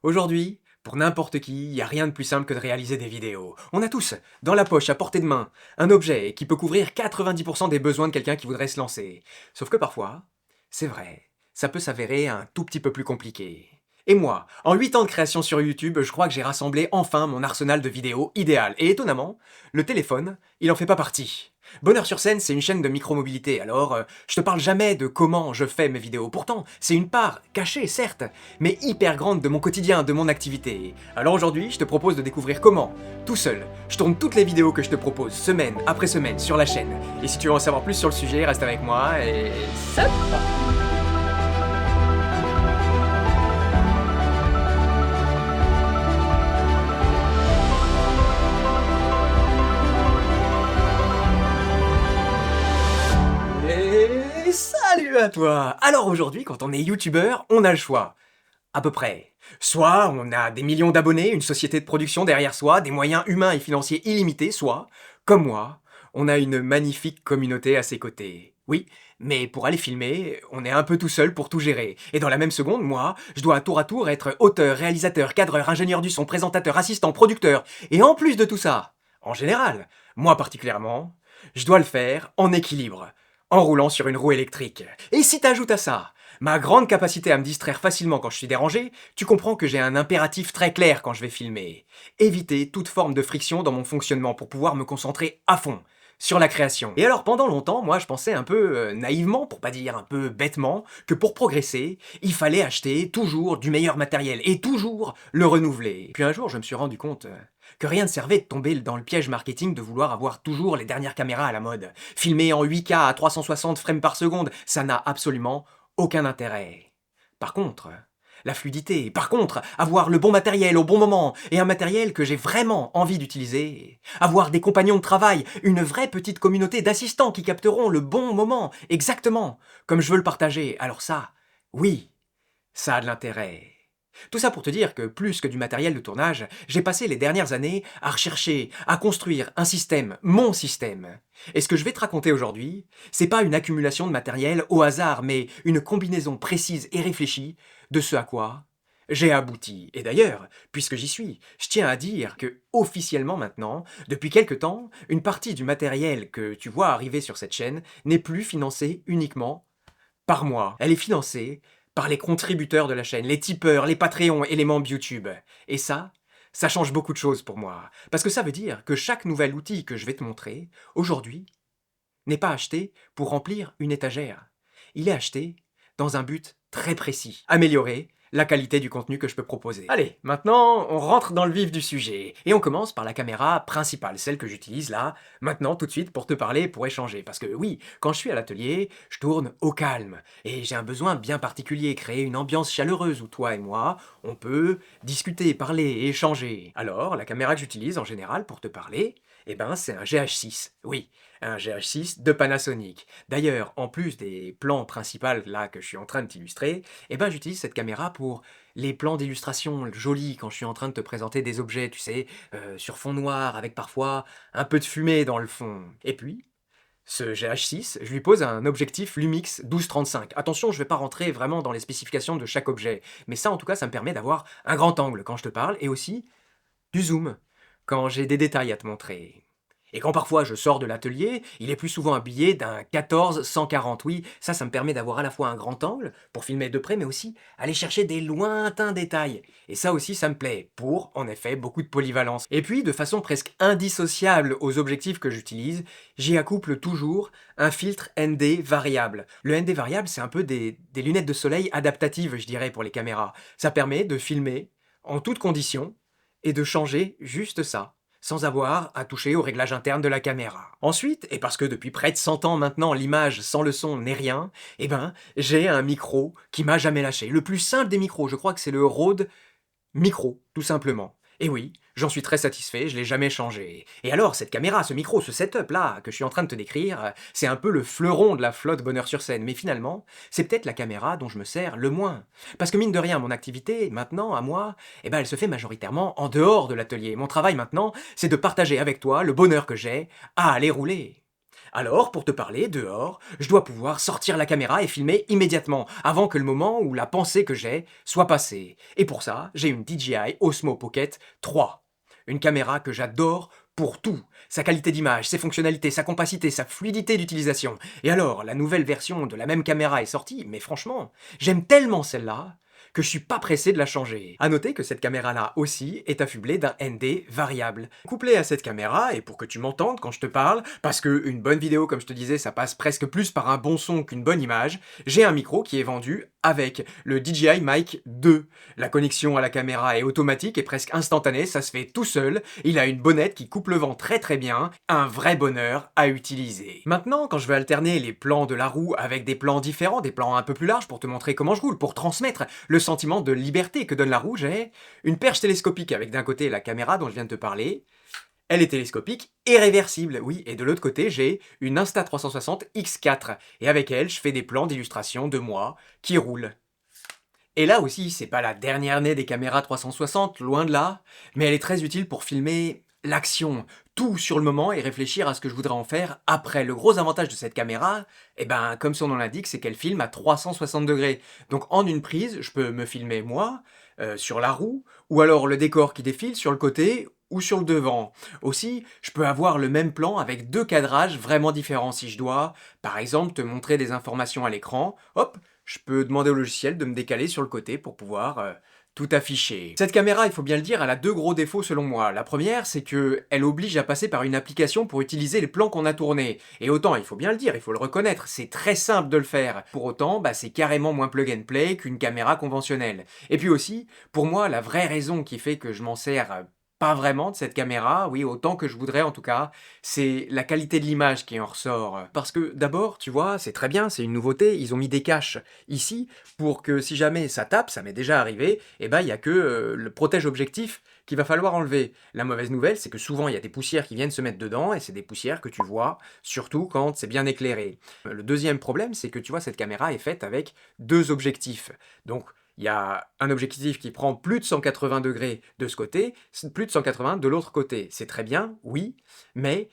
Aujourd'hui, pour n'importe qui, il n'y a rien de plus simple que de réaliser des vidéos. On a tous, dans la poche, à portée de main, un objet qui peut couvrir 90% des besoins de quelqu'un qui voudrait se lancer. Sauf que parfois, c'est vrai, ça peut s'avérer un tout petit peu plus compliqué. Et moi, en 8 ans de création sur YouTube, je crois que j'ai rassemblé enfin mon arsenal de vidéos idéal. Et étonnamment, le téléphone, il en fait pas partie. Bonheur sur scène, c'est une chaîne de micromobilité, alors je te parle jamais de comment je fais mes vidéos. Pourtant, c'est une part, cachée certes, mais hyper grande de mon quotidien, de mon activité. Alors aujourd'hui, je te propose de découvrir comment, tout seul, je tourne toutes les vidéos que je te propose, semaine après semaine, sur la chaîne. Et si tu veux en savoir plus sur le sujet, reste avec moi et... c'est parti. Et salut à toi! Alors aujourd'hui, quand on est youtubeur, on a le choix. À peu près. Soit on a des millions d'abonnés, une société de production derrière soi, des moyens humains et financiers illimités, soit, comme moi, on a une magnifique communauté à ses côtés. Oui, mais pour aller filmer, on est un peu tout seul pour tout gérer. Et dans la même seconde, moi, je dois tour à tour être auteur, réalisateur, cadreur, ingénieur du son, présentateur, assistant, producteur. Et en plus de tout ça, en général, moi particulièrement, je dois le faire en équilibre, en roulant sur une roue électrique. Et si t'ajoutes à ça ma grande capacité à me distraire facilement quand je suis dérangé, tu comprends que j'ai un impératif très clair quand je vais filmer. Éviter toute forme de friction dans mon fonctionnement pour pouvoir me concentrer à fond sur la création. Et alors pendant longtemps, moi je pensais un peu naïvement, pour pas dire un peu bêtement, que pour progresser, il fallait acheter toujours du meilleur matériel et toujours le renouveler. Puis un jour je me suis rendu compte que rien ne servait de tomber dans le piège marketing de vouloir avoir toujours les dernières caméras à la mode. Filmer en 8K à 360 frames par seconde, ça n'a absolument aucun intérêt. Par contre, la fluidité, par contre, avoir le bon matériel au bon moment, et un matériel que j'ai vraiment envie d'utiliser, avoir des compagnons de travail, une vraie petite communauté d'assistants qui capteront le bon moment, exactement, comme je veux le partager, alors ça, oui, ça a de l'intérêt. Tout ça pour te dire que plus que du matériel de tournage, j'ai passé les dernières années à rechercher, à construire un système, mon système. Et ce que je vais te raconter aujourd'hui, c'est pas une accumulation de matériel au hasard, mais une combinaison précise et réfléchie de ce à quoi j'ai abouti. Et d'ailleurs, puisque j'y suis, je tiens à dire que, officiellement maintenant, depuis quelque temps, une partie du matériel que tu vois arriver sur cette chaîne n'est plus financée uniquement par moi. Elle est financée par les contributeurs de la chaîne, les tipeurs, les Patreons et les membres YouTube. Et ça change beaucoup de choses pour moi. Parce que ça veut dire que chaque nouvel outil que je vais te montrer, aujourd'hui, n'est pas acheté pour remplir une étagère. Il est acheté dans un but très précis. Améliorer la qualité du contenu que je peux proposer. Allez, maintenant, on rentre dans le vif du sujet. Et on commence par la caméra principale, celle que j'utilise là, maintenant, tout de suite, pour te parler, pour échanger. Parce que oui, quand je suis à l'atelier, je tourne au calme. Et j'ai un besoin bien particulier, créer une ambiance chaleureuse où toi et moi, on peut discuter, parler et échanger. Alors, la caméra que j'utilise en général pour te parler, eh ben, c'est un GH6. Oui, un GH6 de Panasonic. D'ailleurs, en plus des plans principaux là que je suis en train de t'illustrer, eh ben j'utilise cette caméra pour les plans d'illustration jolis quand je suis en train de te présenter des objets, tu sais, sur fond noir avec parfois un peu de fumée dans le fond. Et puis, ce GH6, je lui pose un objectif Lumix 12-35. Attention, je ne vais pas rentrer vraiment dans les spécifications de chaque objet, mais ça en tout cas, ça me permet d'avoir un grand angle quand je te parle et aussi du zoom quand j'ai des détails à te montrer. Et quand parfois je sors de l'atelier, il est plus souvent habillé d'un 14-140. Oui, ça me permet d'avoir à la fois un grand angle pour filmer de près, mais aussi aller chercher des lointains détails. Et ça aussi, ça me plaît, pour, en effet, beaucoup de polyvalence. Et puis, de façon presque indissociable aux objectifs que j'utilise, j'y accouple toujours un filtre ND variable. Le ND variable, c'est un peu des lunettes de soleil adaptatives, je dirais, pour les caméras. Ça permet de filmer en toutes conditions, et de changer juste ça, sans avoir à toucher au réglage interne de la caméra. Ensuite, et parce que depuis près de 100 ans maintenant l'image sans le son n'est rien, eh ben j'ai un micro qui m'a jamais lâché. Le plus simple des micros, je crois que c'est le Rode Micro, tout simplement. Et oui, j'en suis très satisfait, je l'ai jamais changé. Et alors, cette caméra, ce micro, ce setup là que je suis en train de te décrire, c'est un peu le fleuron de la flotte Bonheur sur scène, mais finalement, c'est peut-être la caméra dont je me sers le moins. Parce que mine de rien, mon activité, maintenant, à moi, eh ben elle se fait majoritairement en dehors de l'atelier. Mon travail maintenant, c'est de partager avec toi le bonheur que j'ai à aller rouler. Alors, pour te parler, dehors, je dois pouvoir sortir la caméra et filmer immédiatement, avant que le moment où la pensée que j'ai soit passée. Et pour ça, j'ai une DJI Osmo Pocket 3. Une caméra que j'adore pour tout. Sa qualité d'image, ses fonctionnalités, sa compacité, sa fluidité d'utilisation. Et alors, la nouvelle version de la même caméra est sortie, mais franchement, j'aime tellement celle-là que je suis pas pressé de la changer. A noter que cette caméra-là aussi est affublée d'un ND variable. Couplé à cette caméra, et pour que tu m'entendes quand je te parle, parce que une bonne vidéo, comme je te disais, ça passe presque plus par un bon son qu'une bonne image, j'ai un micro qui est vendu avec le DJI Mic 2. La connexion à la caméra est automatique et presque instantanée, ça se fait tout seul, il a une bonnette qui coupe le vent très très bien, un vrai bonheur à utiliser. Maintenant, quand je vais alterner les plans de la roue avec des plans différents, des plans un peu plus larges pour te montrer comment je roule, pour transmettre le sentiment de liberté que donne la roue, j'ai une perche télescopique avec d'un côté la caméra dont je viens de te parler, elle est télescopique et réversible, oui, et de l'autre côté, j'ai une Insta360 X4, et avec elle, je fais des plans d'illustration de moi qui roulent. Et là aussi, c'est pas la dernière née des caméras 360, loin de là, mais elle est très utile pour filmer l'action, tout sur le moment et réfléchir à ce que je voudrais en faire après. Le gros avantage de cette caméra, eh ben, comme son nom l'indique, c'est qu'elle filme à 360 degrés. Donc en une prise, je peux me filmer moi, sur la roue, ou alors le décor qui défile sur le côté, ou sur le devant. Aussi, je peux avoir le même plan avec deux cadrages vraiment différents si je dois, par exemple, te montrer des informations à l'écran, hop, je peux demander au logiciel de me décaler sur le côté pour pouvoir tout afficher. Cette caméra, il faut bien le dire, elle a deux gros défauts selon moi. La première, c'est que elle oblige à passer par une application pour utiliser les plans qu'on a tournés. Et autant, il faut bien le dire, il faut le reconnaître, c'est très simple de le faire. Pour autant, c'est carrément moins plug and play qu'une caméra conventionnelle. Et puis aussi, pour moi, la vraie raison qui fait que je m'en sers pas vraiment de cette caméra, oui, autant que je voudrais en tout cas, c'est la qualité de l'image qui en ressort. Parce que d'abord, tu vois, c'est très bien, c'est une nouveauté, ils ont mis des caches ici pour que si jamais ça tape, ça m'est déjà arrivé, et ben il y a que le protège-objectif qu'il va falloir enlever. La mauvaise nouvelle, c'est que souvent il y a des poussières qui viennent se mettre dedans, et c'est des poussières que tu vois, surtout quand c'est bien éclairé. Le deuxième problème, c'est que tu vois, cette caméra est faite avec deux objectifs. Donc, il y a un objectif qui prend plus de 180 degrés de ce côté, plus de 180 de l'autre côté. C'est très bien, oui, mais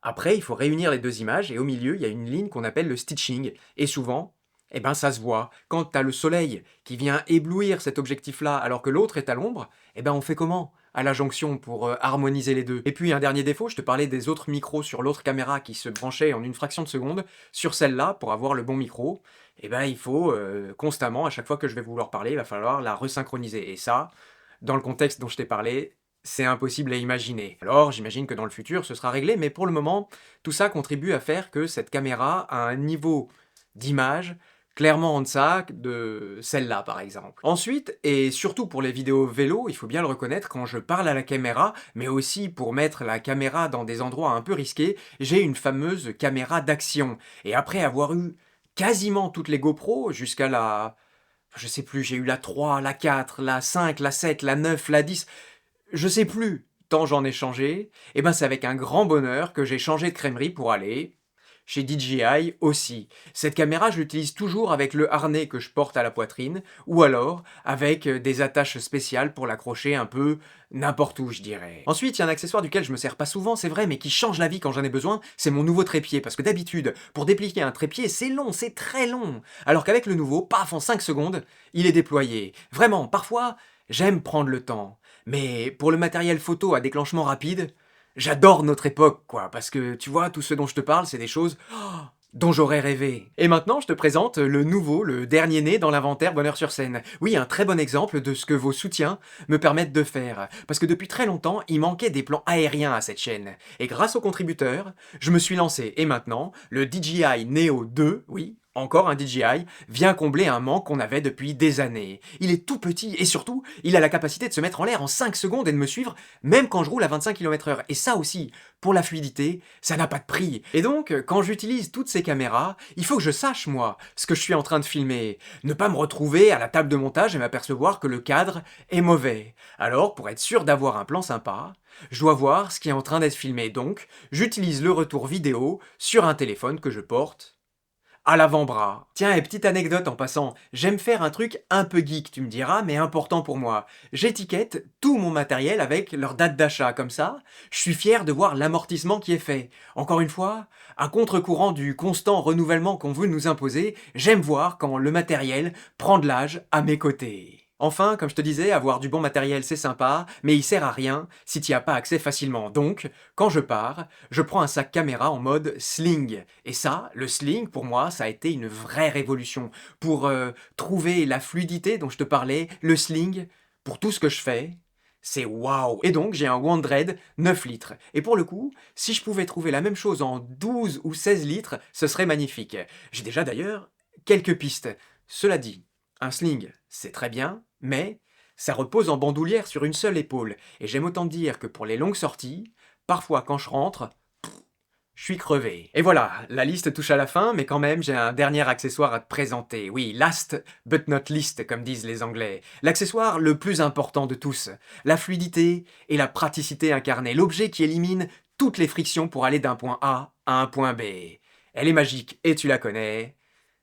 après, il faut réunir les deux images et au milieu, il y a une ligne qu'on appelle le stitching. Et souvent, eh ben, ça se voit. Quand tu as le soleil qui vient éblouir cet objectif-là alors que l'autre est à l'ombre, eh ben, on fait comment à la jonction pour harmoniser les deux? Et puis, un dernier défaut, je te parlais des autres micros sur l'autre caméra qui se branchaient en une fraction de seconde. Sur celle-là, pour avoir le bon micro, eh ben, il faut constamment, à chaque fois que je vais vouloir parler, il va falloir la resynchroniser. Et ça, dans le contexte dont je t'ai parlé, c'est impossible à imaginer. Alors, j'imagine que dans le futur, ce sera réglé, mais pour le moment, tout ça contribue à faire que cette caméra a un niveau d'image clairement en deçà de celle-là, par exemple. Ensuite, et surtout pour les vidéos vélo, il faut bien le reconnaître, quand je parle à la caméra, mais aussi pour mettre la caméra dans des endroits un peu risqués, j'ai une fameuse caméra d'action. Et après avoir eu quasiment toutes les GoPro, jusqu'à la... Je sais plus, j'ai eu la 3, la 4, la 5, la 7, la 9, la 10... Je sais plus, tant j'en ai changé, et ben c'est avec un grand bonheur que j'ai changé de crèmerie pour aller chez DJI aussi. Cette caméra, je l'utilise toujours avec le harnais que je porte à la poitrine, ou alors avec des attaches spéciales pour l'accrocher un peu n'importe où, je dirais. Ensuite, il y a un accessoire duquel je me sers pas souvent, c'est vrai, mais qui change la vie quand j'en ai besoin, c'est mon nouveau trépied. Parce que d'habitude, pour déplier un trépied, c'est long, c'est très long. Alors qu'avec le nouveau, paf, en 5 secondes, il est déployé. Vraiment, parfois, j'aime prendre le temps. Mais pour le matériel photo à déclenchement rapide, j'adore notre époque, quoi, parce que, tu vois, tout ce dont je te parle, c'est des choses dont j'aurais rêvé. Et maintenant, je te présente le nouveau, le dernier né dans l'inventaire Bonheur sur scène. Oui, un très bon exemple de ce que vos soutiens me permettent de faire. Parce que depuis très longtemps, il manquait des plans aériens à cette chaîne. Et grâce aux contributeurs, je me suis lancé. Et maintenant, le DJI Neo 2, oui, encore un DJI, vient combler un manque qu'on avait depuis des années. Il est tout petit et surtout, il a la capacité de se mettre en l'air en 5 secondes et de me suivre même quand je roule à 25 km/h. Et ça aussi, pour la fluidité, ça n'a pas de prix. Et donc, quand j'utilise toutes ces caméras, il faut que je sache, moi, ce que je suis en train de filmer. Ne pas me retrouver à la table de montage et m'apercevoir que le cadre est mauvais. Alors, pour être sûr d'avoir un plan sympa, je dois voir ce qui est en train d'être filmé. Donc, j'utilise le retour vidéo sur un téléphone que je porte à l'avant-bras. Tiens, et petite anecdote en passant, j'aime faire un truc un peu geek, tu me diras, mais important pour moi. J'étiquette tout mon matériel avec leur date d'achat, comme ça, je suis fier de voir l'amortissement qui est fait. Encore une fois, à contre-courant du constant renouvellement qu'on veut nous imposer, j'aime voir quand le matériel prend de l'âge à mes côtés. Enfin, comme je te disais, avoir du bon matériel c'est sympa, mais il sert à rien si tu n'y as pas accès facilement. Donc, quand je pars, je prends un sac caméra en mode sling. Et ça, le sling, pour moi, ça a été une vraie révolution. Pour trouver la fluidité dont je te parlais, le sling, pour tout ce que je fais, c'est waouh. Et donc, j'ai un Wondred 9 litres. Et pour le coup, si je pouvais trouver la même chose en 12 ou 16 litres, ce serait magnifique. J'ai déjà d'ailleurs quelques pistes. Cela dit, un sling, c'est très bien, mais ça repose en bandoulière sur une seule épaule. Et j'aime autant te dire que pour les longues sorties, parfois quand je rentre, je suis crevé. Et voilà, la liste touche à la fin, mais quand même, j'ai un dernier accessoire à te présenter. Oui, last but not least, comme disent les Anglais. L'accessoire le plus important de tous. La fluidité et la praticité incarnée. L'objet qui élimine toutes les frictions pour aller d'un point A à un point B. Elle est magique, et tu la connais.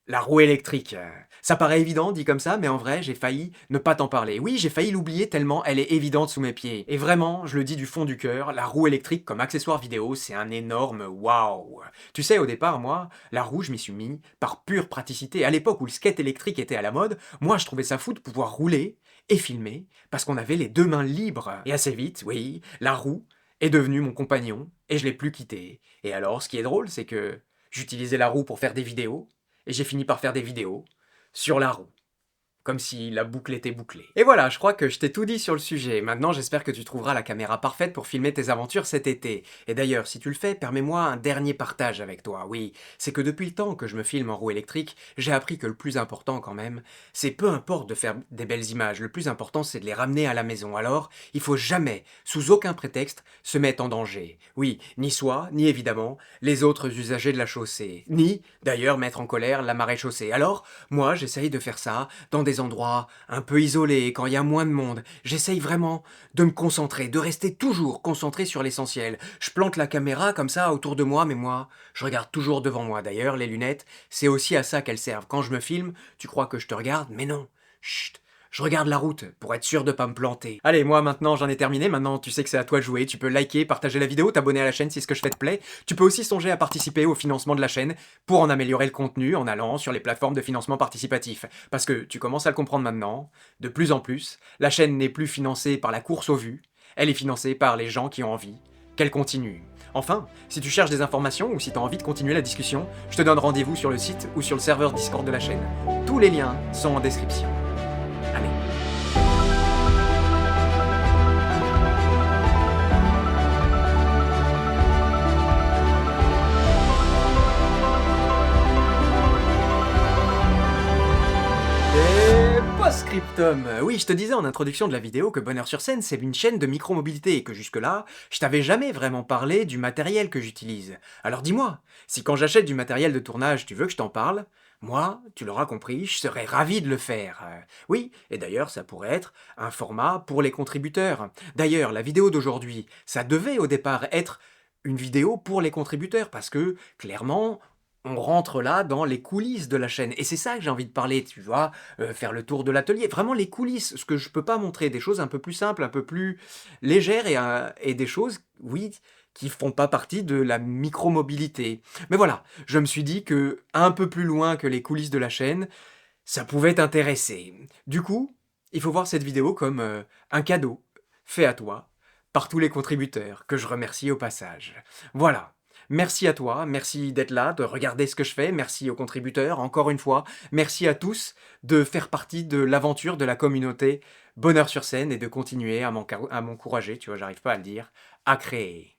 La roue électrique. Ça paraît évident dit comme ça, mais en vrai, j'ai failli ne pas t'en parler. Oui, j'ai failli l'oublier tellement elle est évidente sous mes pieds. Et vraiment, je le dis du fond du cœur, la roue électrique comme accessoire vidéo, c'est un énorme waouh. Tu sais, au départ, moi, la roue, je m'y suis mis par pure praticité. À l'époque où le skate électrique était à la mode, moi, je trouvais ça fou de pouvoir rouler et filmer, parce qu'on avait les deux mains libres. Et assez vite, oui, la roue est devenue mon compagnon, et je l'ai plus quitté. Et alors, ce qui est drôle, c'est que j'utilisais la roue pour faire des vidéos, et j'ai fini par faire des vidéos sur la roue. Comme si la boucle était bouclée. Et voilà, je crois que je t'ai tout dit sur le sujet. Maintenant, j'espère que tu trouveras la caméra parfaite pour filmer tes aventures cet été. Et d'ailleurs, si tu le fais, permets-moi un dernier partage avec toi. Oui, c'est que depuis le temps que je me filme en roue électrique, j'ai appris que le plus important quand même, c'est peu importe de faire des belles images, le plus important c'est de les ramener à la maison. Alors, il faut jamais, sous aucun prétexte, se mettre en danger. Oui, ni soi, ni évidemment les autres usagers de la chaussée. Ni, d'ailleurs, mettre en colère la maréchaussée. Alors, moi, j'essaye de faire ça dans des endroits un peu isolés, quand il y a moins de monde. J'essaye vraiment de me concentrer, de rester toujours concentré sur l'essentiel. Je plante la caméra comme ça autour de moi, mais moi, je regarde toujours devant moi. D'ailleurs, les lunettes, c'est aussi à ça qu'elles servent. Quand je me filme, tu crois que je te regarde, mais non. Chut. Je regarde la route pour être sûr de pas me planter. Allez, moi maintenant j'en ai terminé, maintenant tu sais que c'est à toi de jouer, tu peux liker, partager la vidéo, t'abonner à la chaîne si ce que je fais te plaît. Tu peux aussi songer à participer au financement de la chaîne pour en améliorer le contenu en allant sur les plateformes de financement participatif. Parce que tu commences à le comprendre maintenant, de plus en plus, la chaîne n'est plus financée par la course aux vues, elle est financée par les gens qui ont envie qu'elle continue. Enfin, si tu cherches des informations ou si tu as envie de continuer la discussion, je te donne rendez-vous sur le site ou sur le serveur Discord de la chaîne. Tous les liens sont en description. Allez. Et post-scriptum. Oui, je te disais en introduction de la vidéo que Bonheur sur scène, c'est une chaîne de micromobilité et que jusque-là, je t'avais jamais vraiment parlé du matériel que j'utilise. Alors dis-moi, si quand j'achète du matériel de tournage, tu veux que je t'en parle, moi, tu l'auras compris, je serais ravi de le faire. Oui, et d'ailleurs, ça pourrait être un format pour les contributeurs. D'ailleurs, la vidéo d'aujourd'hui, ça devait au départ être une vidéo pour les contributeurs, parce que, clairement, on rentre là dans les coulisses de la chaîne. Et c'est ça que j'ai envie de parler, tu vois, faire le tour de l'atelier. Vraiment les coulisses, ce que je peux pas montrer, des choses un peu plus simples, un peu plus légères et des choses, oui, qui font pas partie de la micromobilité. Mais voilà, je me suis dit que un peu plus loin que les coulisses de la chaîne, ça pouvait t'intéresser. Du coup, il faut voir cette vidéo comme un cadeau fait à toi par tous les contributeurs, que je remercie au passage. Voilà. Merci à toi, merci d'être là, de regarder ce que je fais, merci aux contributeurs, encore une fois, merci à tous de faire partie de l'aventure de la communauté Bonheur sur scène et de continuer à m'encourager, tu vois, j'arrive pas à le dire, à créer.